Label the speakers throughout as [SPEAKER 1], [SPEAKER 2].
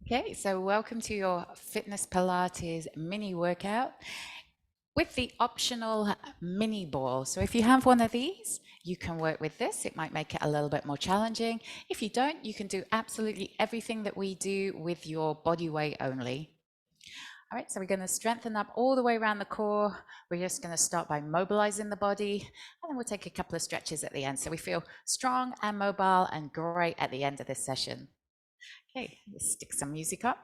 [SPEAKER 1] Okay, so welcome to your Fitness Pilates mini workout with the optional mini ball. So if you have one of these, you can work with this. It might make it a little bit more challenging. If you don't, you can do absolutely everything that we do with your body weight only. All right, so we're going to strengthen up all the way around the core. We're just going to start by mobilizing the body, and then we'll take a couple of stretches at the end so we feel strong and mobile and great at the end of this session. Okay, let's stick some music up.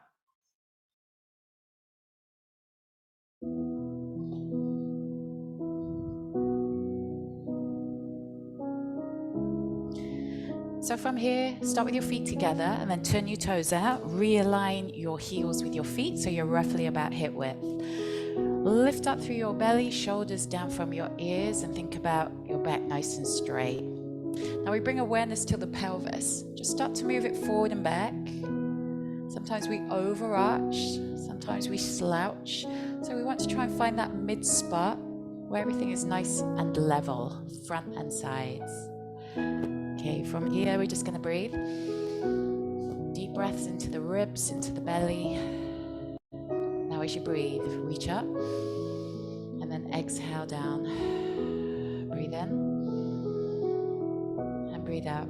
[SPEAKER 1] So from here, start with your feet together and then turn your toes out. Realign your heels with your feet so you're roughly about hip width. Lift up through your belly, shoulders down from your ears, and think about your back nice and straight. Now we bring awareness to the pelvis. Just start to move it forward and back. Sometimes we overarch, sometimes we slouch. So we want to try and find that mid spot where everything is nice and level, front and sides. Okay, from here we're just going to breathe. Deep breaths into the ribs, into the belly. Now as you breathe, reach up and then exhale down. Breathe in and breathe out.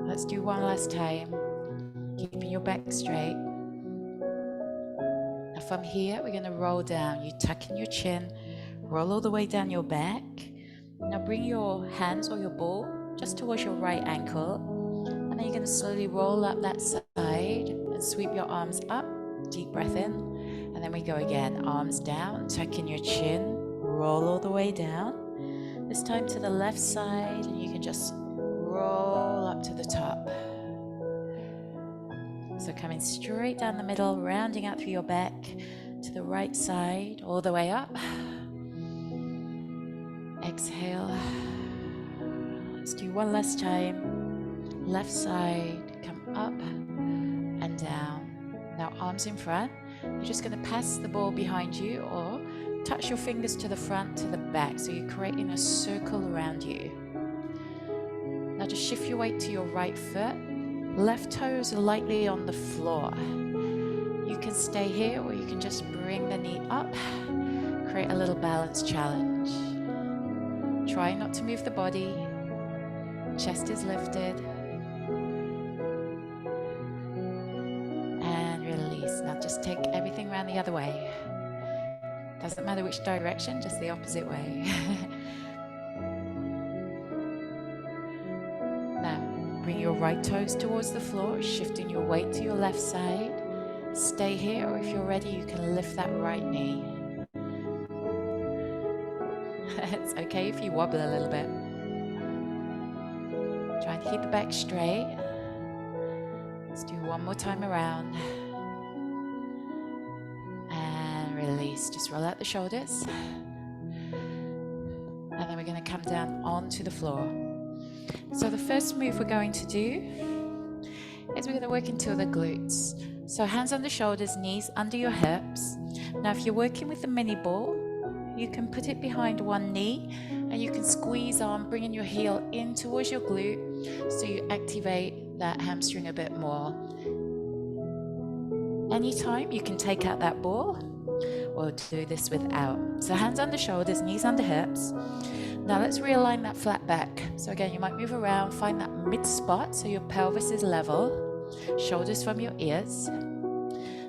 [SPEAKER 1] Let's do one last time, keeping your back straight. Now from here, we're going to roll down. You tuck in your chin, roll all the way down your back. Now bring your hands or your ball just towards your right ankle. And then you're going to slowly roll up that side and sweep your arms up. Deep breath in. And then we go again. Arms down, tuck in your chin, roll all the way down. This time to the left side, and you can just roll up to the top. So coming straight down the middle, rounding out through your back to the right side, all the way up. Exhale. Let's do one last time. Left side, come up and down. Now arms in front. You're just going to pass the ball behind you or touch your fingers to the front, to the back. So you're creating a circle around you. Now just shift your weight to your right foot. Left toes are lightly on the floor. You can stay here or you can just bring the knee up. Create a little balance challenge. Try not to move the body. Chest is lifted. And release. Now just take everything around the other way. Doesn't matter which direction, just the opposite way. Now, bring your right toes towards the floor, shifting your weight to your left side. Stay here, or if you're ready, you can lift that right knee. It's okay if you wobble a little bit. Try to keep the back straight. Let's do one more time around. And release. Just roll out the shoulders. And then we're going to come down onto the floor. So the first move we're going to do is we're going to work into the glutes. So hands on the shoulders, knees under your hips. Now if you're working with the mini ball, you can put it behind one knee and you can squeeze on, bringing your heel in towards your glute so you activate that hamstring a bit more. Anytime you can take out that ball or do this without. So hands under shoulders, knees under hips. Now let's realign that flat back. So again, you might move around, find that mid spot so your pelvis is level, shoulders from your ears.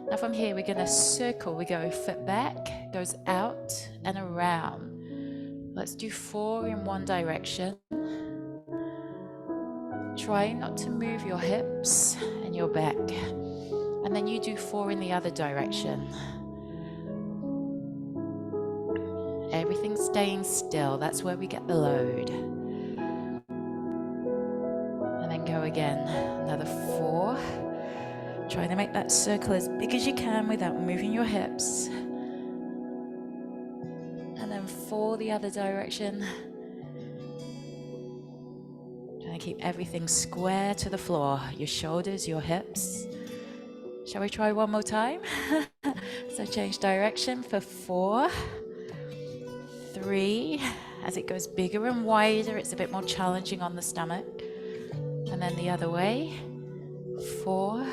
[SPEAKER 1] Now from here, we're gonna circle. We go foot back, goes out and around. Let's do 4 in one direction. Try not to move your hips and your back. And then you do 4 in the other direction. Everything's staying still. That's where we get the load. And then go again. Another 4. Try to make that circle as big as you can without moving your hips. And then 4 the other direction. Trying to keep everything square to the floor. Your shoulders, your hips. Shall we try one more time? So change direction for 4, 3, As it goes bigger and wider, it's a bit more challenging on the stomach. And then the other way. 4,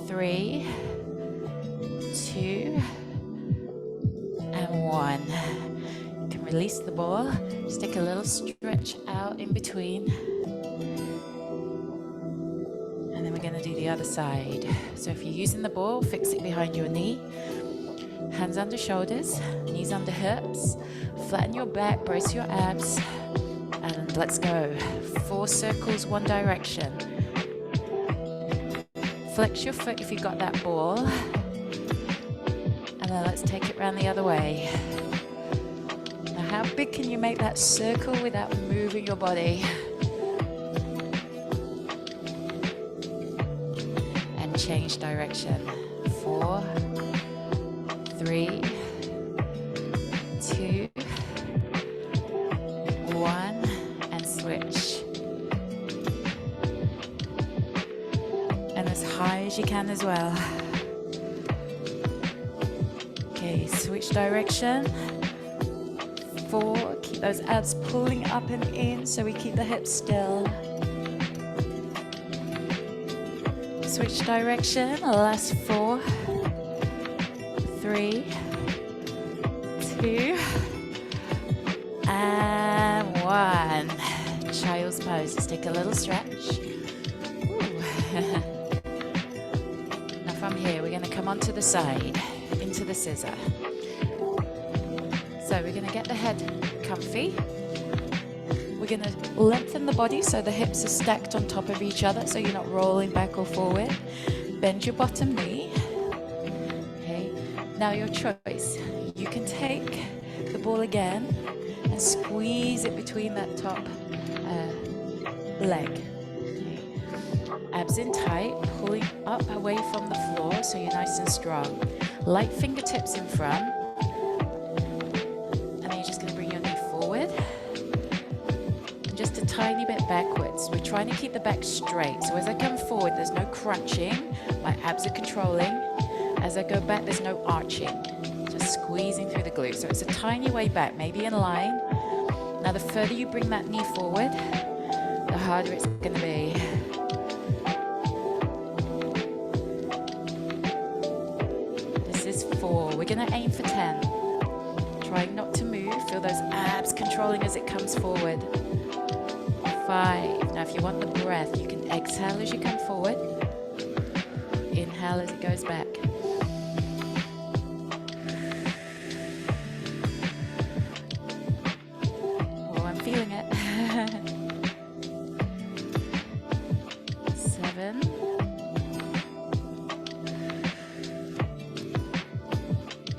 [SPEAKER 1] 3, 2, and 1. You can release the ball. Just take a little stretch out in between. And then we're going to do the other side. So if you're using the ball, fix it behind your knee. Hands under shoulders, knees under hips. Flatten your back, brace your abs. And let's go. 4 circles, one direction. Flex your foot if you've got that ball. And then let's take it around the other way. Now, how big can you make that circle without moving your body? And change direction. 4, 3, 2, 1, and switch. And as high as you can as well. Okay, switch direction. 4, keep those abs pulling up and in so we keep the hips still. Switch direction, last 4, 3, 2, and 1. Child's pose. Just take a little stretch. Now from here, we're going to come onto the side, into the scissor. So we're going to get the head comfy. We're going to lengthen the body so the hips are stacked on top of each other so you're not rolling back or forward. Bend your bottom knee. Okay. Now your choice. You can take the ball again and squeeze it between that top leg. Okay. Abs in tight, pulling up away from the floor so you're nice and strong. Light fingertips in front. And then you're just going to bring your knee forward. And just a tiny bit backwards. We're trying to keep the back straight. So as I come forward, there's no crunching. My abs are controlling. As I go back, there's no arching. Just squeezing through the glutes. So it's a tiny way back, maybe in line. Now the further you bring that knee forward, the harder it's going to be. This is 4. We're going to aim for 10. Trying not to move. Feel those abs controlling as it comes forward. 5. Now if you want the breath, you can exhale as you come forward. Inhale as it goes back. Oh, I'm feeling it. 7.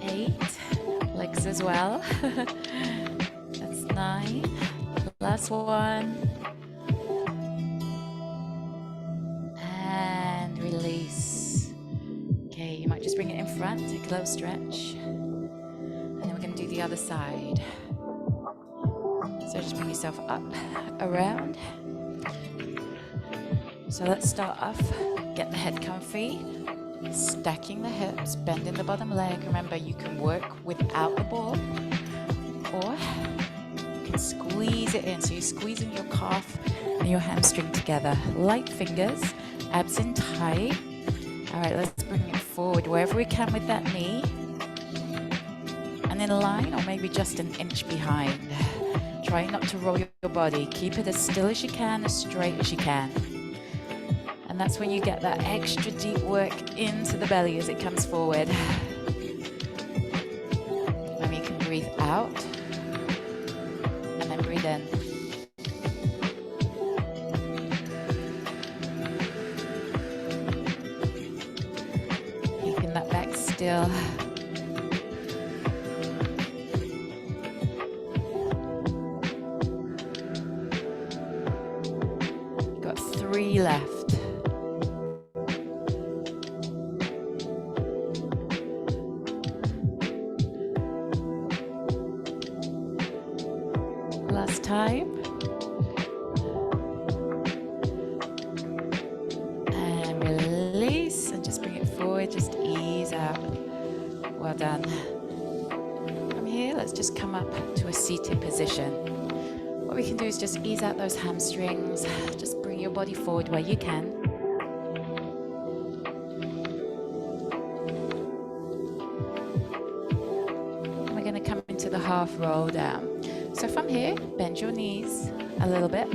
[SPEAKER 1] 8. Legs as well. That's 9. Last one. And release. Okay, you might just bring it in front, take a little stretch. And then we're going to do the other side. So just bring yourself up, around. So let's start off, get the head comfy, stacking the hips, bending the bottom leg. Remember, you can work without the ball, or you can squeeze it in. So you're squeezing your calf and your hamstring together. Light fingers, abs in tight. All right, let's bring it forward wherever we can with that knee. And in line, or maybe just an inch behind. Try not to roll your body. Keep it as still as you can, as straight as you can. And that's when you get that extra deep work into the belly as it comes forward. Maybe you can breathe out and then breathe in. Keeping that back still. Got 3 left. Last time. And release and just bring it forward, just ease out. Well done. From here, let's let's just come up to a seated position. What we can do is just ease out those hamstrings. Just bring your body forward where you can. And we're going to come into the half roll down. So from here, bend your knees a little bit.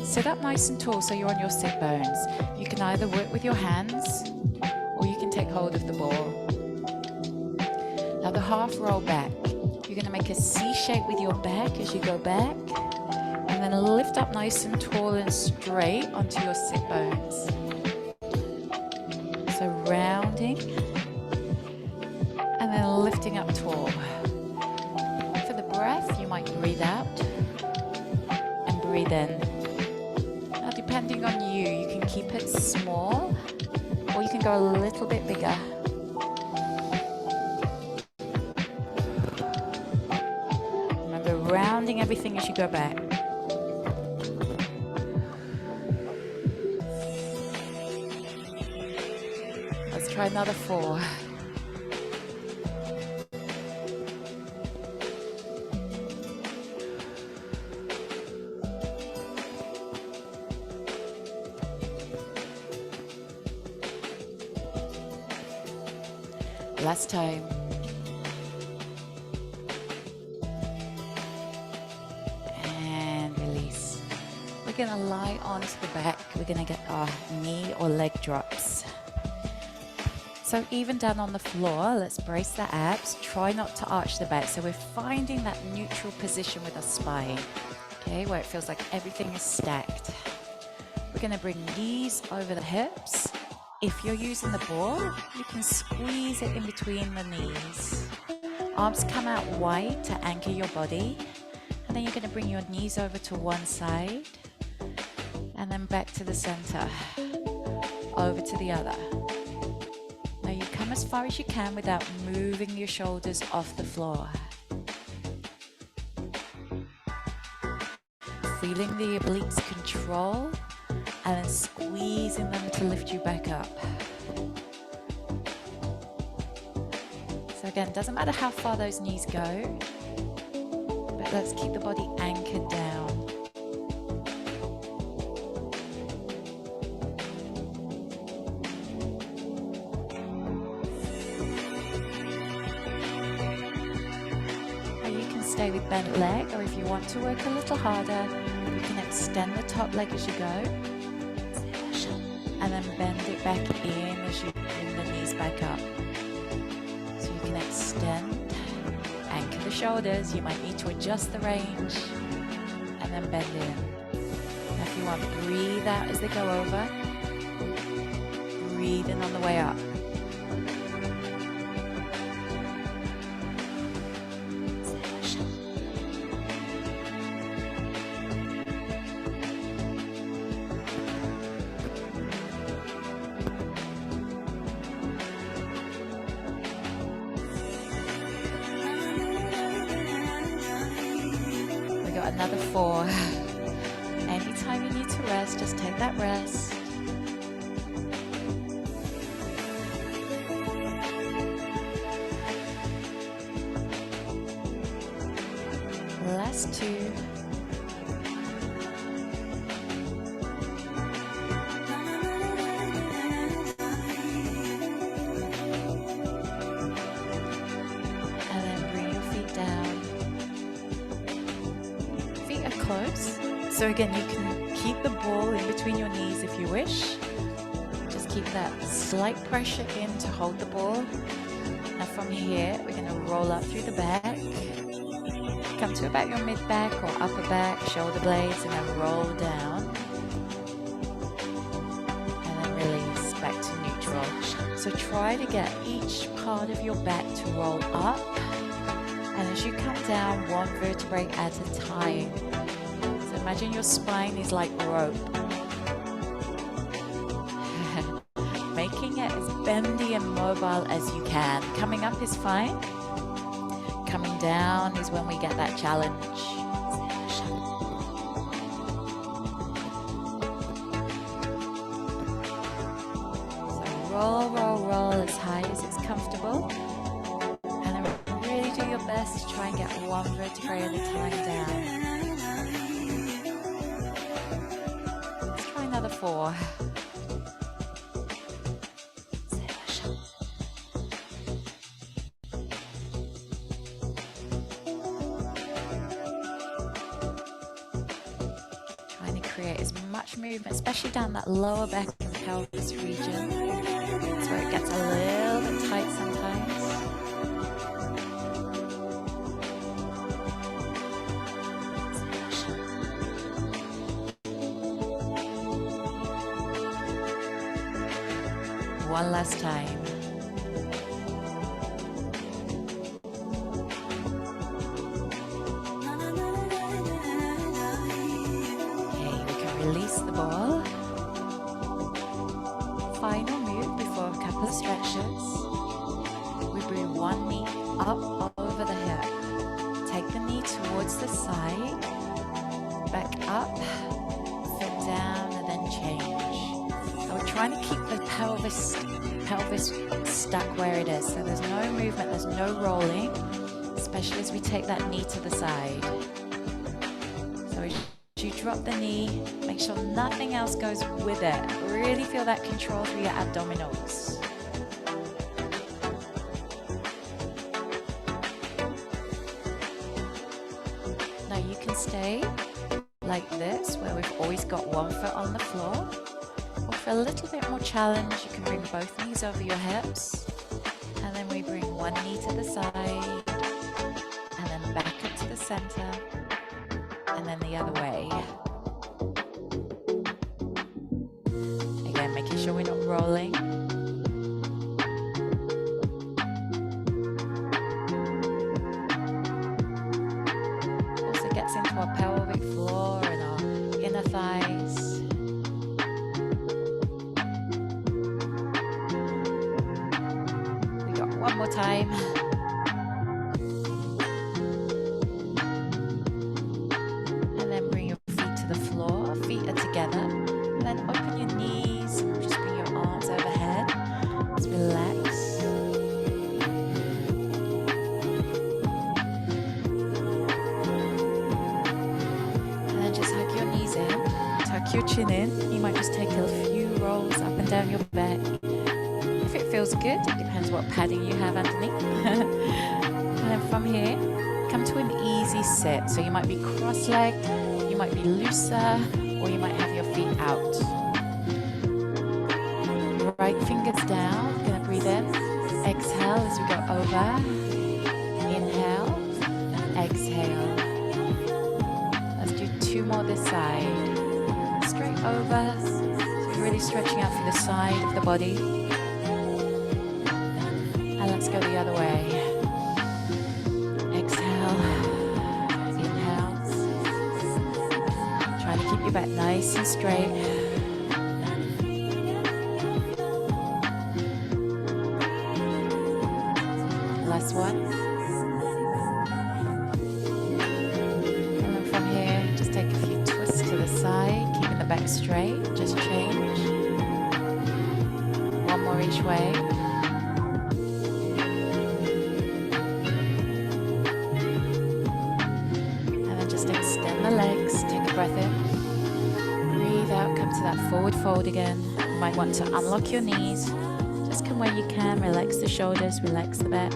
[SPEAKER 1] Sit up nice and tall so you're on your sit bones. You can either work with your hands or you can take hold of the ball. Now the half roll back. You're going to make a C shape with your back as you go back, and then lift up nice and tall and straight onto your sit bones. So rounding and then lifting up tall. For the breath, you might breathe out and breathe in. Now depending on you, you can keep it small or you can go a little bit bigger. Remember, rounding everything as you go back. Let's try another 4. Last time. And release. We're going to lie onto the back. We're going to get our knee or leg drops. So even down on the floor, let's brace the abs. Try not to arch the back. So we're finding that neutral position with our spine. Okay, where it feels like everything is stacked. We're going to bring knees over the hips. If you're using the ball, you can squeeze it in between the knees. Arms come out wide to anchor your body. And then you're going to bring your knees over to one side. And then back to the center. Over to the other. Now you come as far as you can without moving your shoulders off the floor. Feeling the obliques control. And then squeezing them to lift you back up. So again, doesn't matter how far those knees go, but let's keep the body anchored down. Now you can stay with bent leg, or if you want to work a little harder, you can extend the top leg as you go. And then bend it back in as you bring the knees back up. So you can extend, anchor the shoulders. You might need to adjust the range and then bend in. Now if you want, breathe out as they go over. Breathe in on the way up. Another 4. Anytime you need to rest, just take that rest. Last 2. And then bring your feet down. Close. So again, you can keep the ball in between your knees if you wish. Just keep that slight pressure in to hold the ball. Now from here, we're going to roll up through the back. Come to about your mid-back or upper back, shoulder blades, and then roll down. And then release back to neutral. So try to get each part of your back to roll up. And as you come down, one vertebrae at a time. So imagine your spine is like rope. Making it as bendy and mobile as you can. Coming up is fine. Coming down is when we get that challenge. So roll, roll, roll as high as it's comfortable. And then really do your best to try and get one vertebrae at a time down. Let's try another 4. Trying to create as much movement, especially down that lower back and pelvis region. That's where it gets a little bit tight sometimes. One last time. Okay, we can release the ball. Final move before a couple of stretches. We bring one knee up over the hip. Take the knee towards the side, back up, foot down, and then change. And we're trying to keep the pelvis stuck where it is. So there's no movement, there's no rolling, especially as we take that knee to the side. So as you drop the knee, make sure nothing else goes with it. Really feel that control through your abdominals. Now you can stay like this, where we've always got one foot on the floor. Or for a little bit more challenge, you can bring both knees over your hips. And then we bring one knee to the side, and then back up to the center, and then the other way. Again, making sure we're not rolling. Also gets into our pelvic floor and our inner thighs. We got one more time. And then bring your feet to the floor. Feet are together. And then open your knees. Just bring your arms overhead. Just relax. And then just hug your knees in. Tuck your chin in. You might just take a few rolls up and down your back. If it feels good, it depends what padding you have underneath. And then from here, come to an easy sit. So you might be cross-legged, you might be looser, or you might have your feet out. Right fingers down, gonna breathe in. Exhale as we go over. Inhale, exhale. Let's do 2 more this side. Straight over, so you're really stretching out through the side of the body. And let's go the other way. Exhale, inhale. Try to keep your back nice and straight. Last one. And then from here, just take a few twists to the side, keeping the back straight. Just change. One more each way. Extend the legs, take a breath in, breathe out, come to that forward fold again. You might want to unlock your knees, just come where you can, relax the shoulders, relax the back.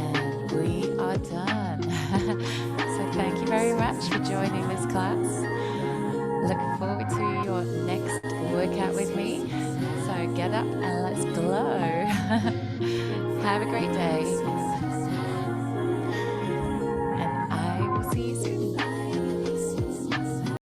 [SPEAKER 1] And we are done. So thank you very much for joining this class. Looking forward to your next workout with me. So get up and let's glow. Have a great day.